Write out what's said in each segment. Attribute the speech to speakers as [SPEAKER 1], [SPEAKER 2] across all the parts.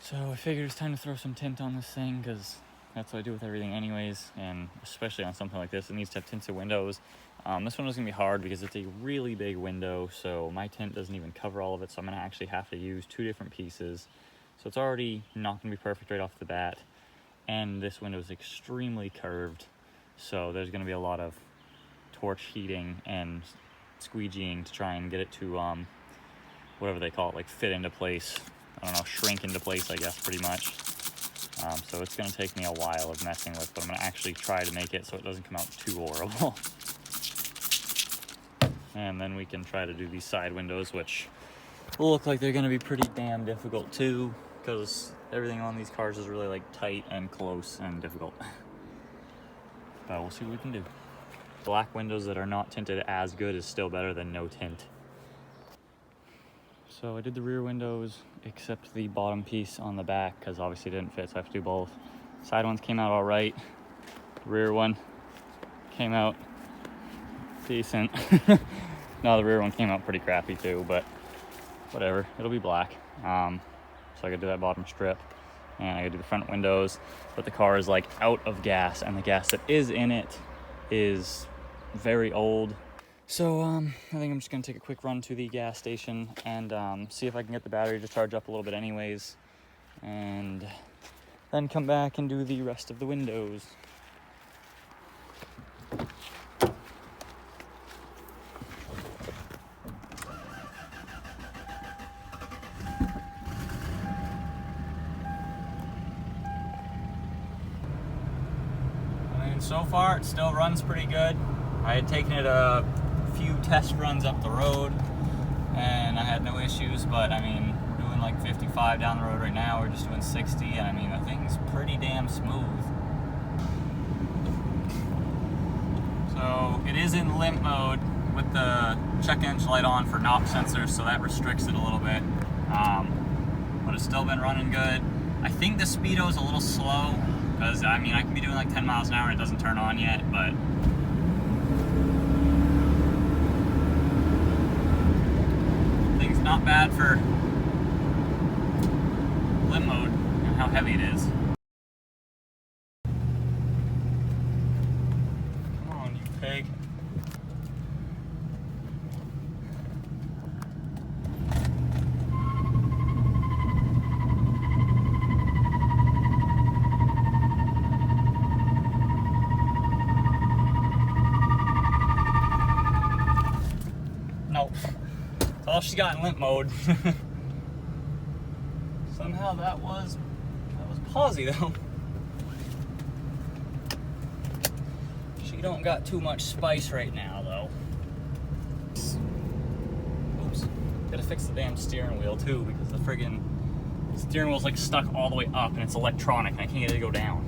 [SPEAKER 1] So I figured it's time to throw some tint on this thing because that's what I do with everything anyways, and especially on something like this, it needs to have tinted windows. This one was going to be hard because it's a really big window, so my tint doesn't even cover all of it, so I'm going to actually have to use 2 different pieces. So it's already not going to be perfect right off the bat, and this window is extremely curved, so there's going to be a lot of torch heating and squeegeeing to try and get it to whatever they call it, like fit into place. I don't know, shrink into place, I guess, pretty much. So it's going to take me a while of messing with, but I'm going to actually try to make it so it doesn't come out too horrible. And then we can try to do these side windows, which will look like they're going to be pretty damn difficult too, because everything on these cars is really like tight and close and difficult. But we'll see what we can do. Black windows that are not tinted as good is still better than no tint. So I did the rear windows except the bottom piece on the back because obviously it didn't fit, so I have to do both. Side ones came out all right. The rear one came out decent. No, the rear one came out pretty crappy too, but whatever, it'll be black. So I gotta do that bottom strip and I gotta do the front windows, but the car is like out of gas and the gas that is in it is very old. So I think I'm just gonna take a quick run to the gas station and see if I can get the battery to charge up a little bit anyways, and then come back and do the rest of the windows. I mean, so far it still runs pretty good. I had taken it a few test runs up the road and I had no issues, but I mean, we're doing like 55 down the road right now. We're just doing 60, and I mean, the thing's pretty damn smooth. So it is in limp mode with the check engine light on for knock sensors, so that restricts it a little bit, but it's still been running good. I think the speedo is a little slow because I mean, I can be doing like 10 miles an hour and it doesn't turn on yet, but not bad for limp mode and how heavy it is. Come on, you pig. Nope. All she got in limp mode. Somehow that was pausey though. She don't got too much spice right now though. Oops. Gotta fix the damn steering wheel too, because the friggin' steering wheel's like stuck all the way up and it's electronic and I can't get it to go down.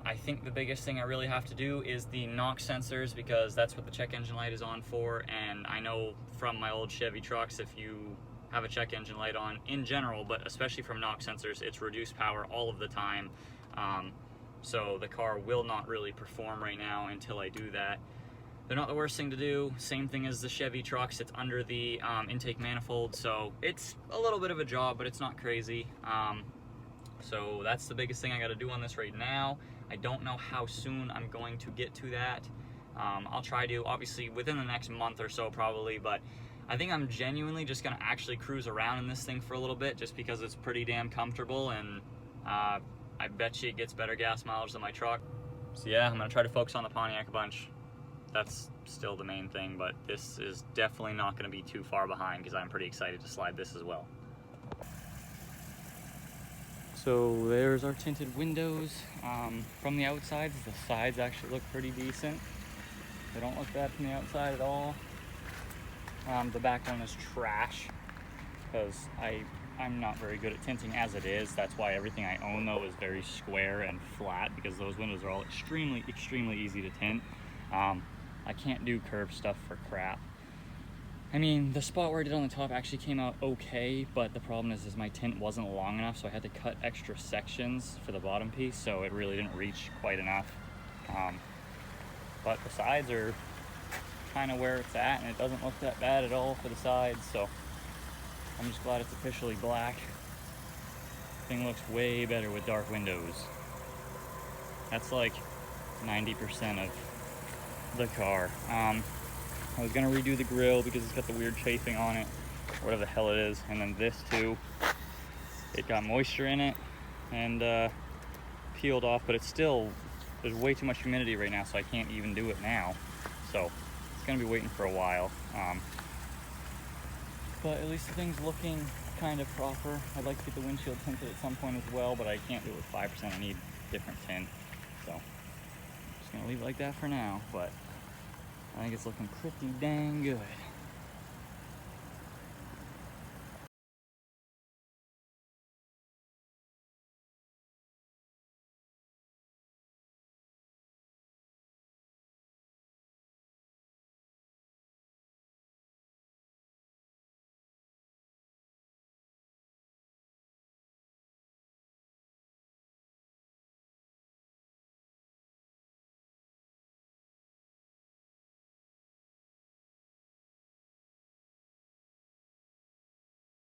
[SPEAKER 1] I think the biggest thing I really have to do is the knock sensors, because that's what the check engine light is on for, and I know from my old Chevy trucks, if you have a check engine light on in general, but especially from knock sensors, it's reduced power all of the time. So the car will not really perform right now until I do that. They're not the worst thing to do. Same thing as the Chevy trucks. It's under the intake manifold, so it's a little bit of a job, but it's not crazy. So that's the biggest thing I got to do on this right now. I don't know how soon I'm going to get to that. I'll try to, obviously, within the next month or so probably, but I think I'm genuinely just gonna actually cruise around in this thing for a little bit, just because it's pretty damn comfortable, and I bet you it gets better gas mileage than my truck. So yeah, I'm gonna try to focus on the Pontiac a bunch. That's still the main thing, but this is definitely not gonna be too far behind, because I'm pretty excited to slide this as well. So there's our tinted windows. From the outside, the sides actually look pretty decent. They don't look bad from the outside at all. The back one is trash, because I'm not very good at tinting as it is. That's why everything I own though is very square and flat, because those windows are all extremely easy to tint. I can't do curved stuff for crap. I mean, the spot where I did on the top actually came out okay, but the problem is my tint wasn't long enough, so I had to cut extra sections for the bottom piece, so it really didn't reach quite enough. But the sides are kind of where it's at, and it doesn't look that bad at all for the sides, so I'm just glad it's officially black. Thing looks way better with dark windows. That's like 90% of the car. I was gonna redo the grill because it's got the weird chafing on it, whatever the hell it is, and then this too. It got moisture in it and peeled off, but it's still, there's way too much humidity right now, so I can't even do it now. So it's gonna be waiting for a while. But at least the thing's looking kind of proper. I'd like to get the windshield tinted at some point as well, but I can't do it with 5%. I need different tint. So I'm just gonna leave it like that for now, but I think it's looking pretty dang good.